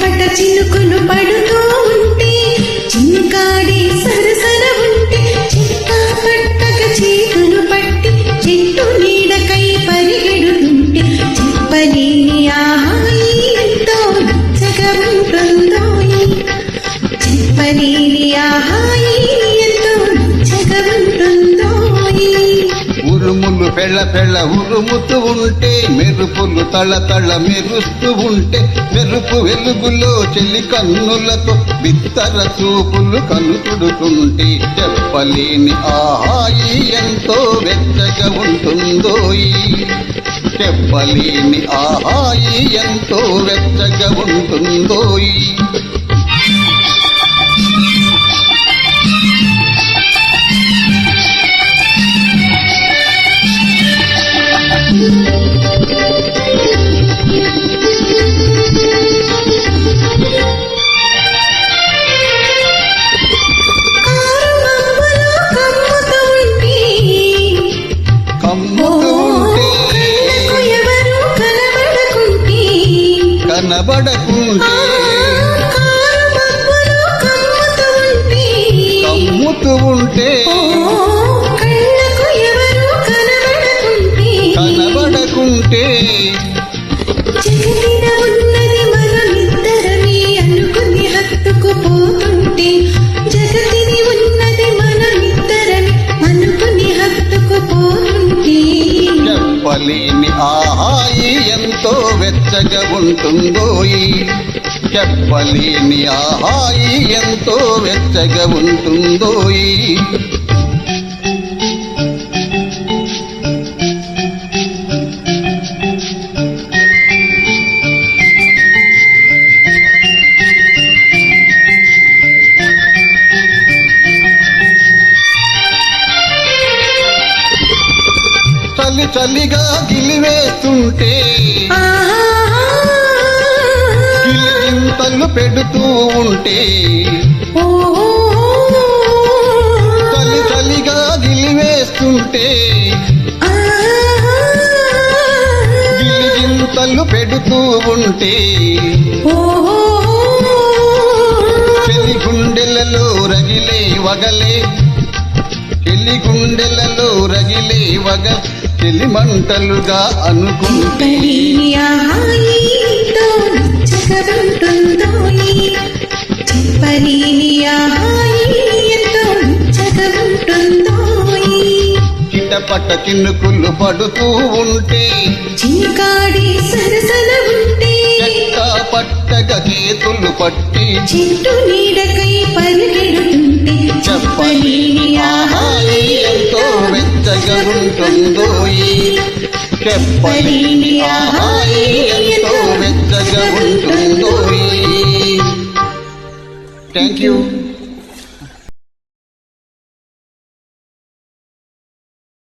చిటపట చినుకులు పడుతూ ఉంటే చిన్నకాడి సరసన ఉంటే చిత్త పట్టక చేతులు పట్టి చెట్టు నీడకై పరిగెడుతుంటే చెప్పలేని ఆహాయి ఎంతో నచ్చగా ఉంటుందో చెప్పలేని ఆహాయి ఎంతో నచ్చగా ఉంటుందో ఉరుములు పెళ్ళ పెళ్ళ ఉరుముతూ ఉంటే మెరుపులు తళ తళ మెరుస్తూ ఉంటే మెరుపు వెలుగులో చెలి కన్నులతో బిత్తర చూపులు కనుతుడుతుంటే చెప్పలేని ఆహాయి ఎంతో వెచ్చగా ఉంటుందో చెప్పలేని ఆహాయి ఎంతో వెచ్చగా ఉంటుందో కనబడకుంటే కమ్ముతూ ఉంటే కనబడకుంటే జగతిన ఉన్నది మనమిద్దరమే అనుకుని హత్తుకుపోతుంటే జగతిని ఉన్నది మనమిద్దరమే అనుకుని హత్తుకుపోతుంటే చెప్పలేని ఆహాయి ఎంతో వెచ్చగా ఉంటుందో చెప్పలేని ఆహాయి ఎంతో వెచ్చగా ఉంటుందో చలి చలిగా గిలివేస్తుంటే గిలిగింతలు పెడుతూ ఉంటే చలి చలిగా గిలివేస్తుంటే గిలిగింతలు పెడుతూ ఉంటే చెలి గుండెలలో రగిలే వగలే చెలి గుండెలలో రగిలే వగ చెలి మంటలుగా అనుకుంటే చెప్పలేని ఆహాయి ఎంతో నచ్చగా ఉంటుందో చిటపట చినుకులు పడుతూ ఉంటే చిన్నకాడి సరసన ఉంటే చెక్క పట్టగా చేతులు పట్టి చెట్టు నీడకై పరిగెడుతుంటే చెప్పలేని ఆహాయి ఎంతో వెచ్చగా ఉంటుందో చెప్పలేని ఆహాయి ఎంతో వెచ్చగా ఉంటుందో. Thank you.